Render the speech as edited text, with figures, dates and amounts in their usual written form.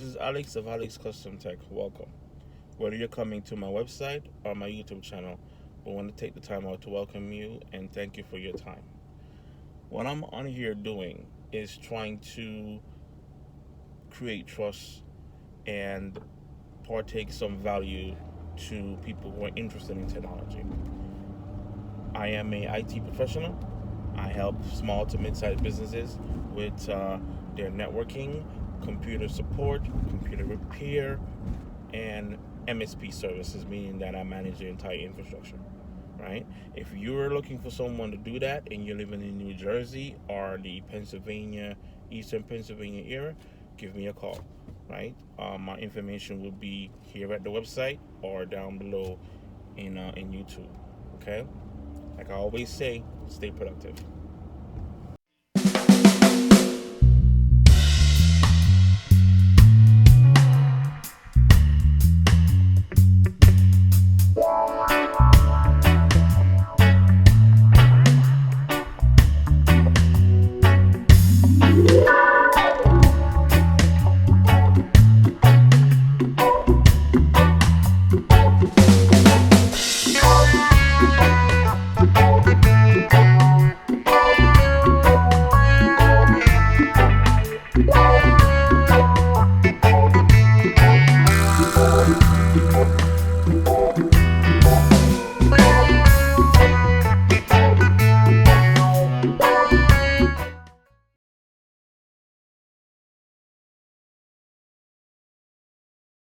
This is Alex of Alex Custom Tech. Welcome. Whether you're coming to my website or my YouTube channel, I want to take the time out to welcome you and thank you for your time. What I'm on here doing is trying to create trust and partake some value to people who are interested in technology. I am a IT professional. I help small to mid-sized businesses with their networking, computer support, computer repair, and MSP services, meaning that I manage the entire infrastructure. Right? If you're looking for someone to do that and you're living in New Jersey or the Pennsylvania, Eastern Pennsylvania area, give me a call. Right? My information will be here at the website or down below in YouTube. Okay? Like I always say, stay productive.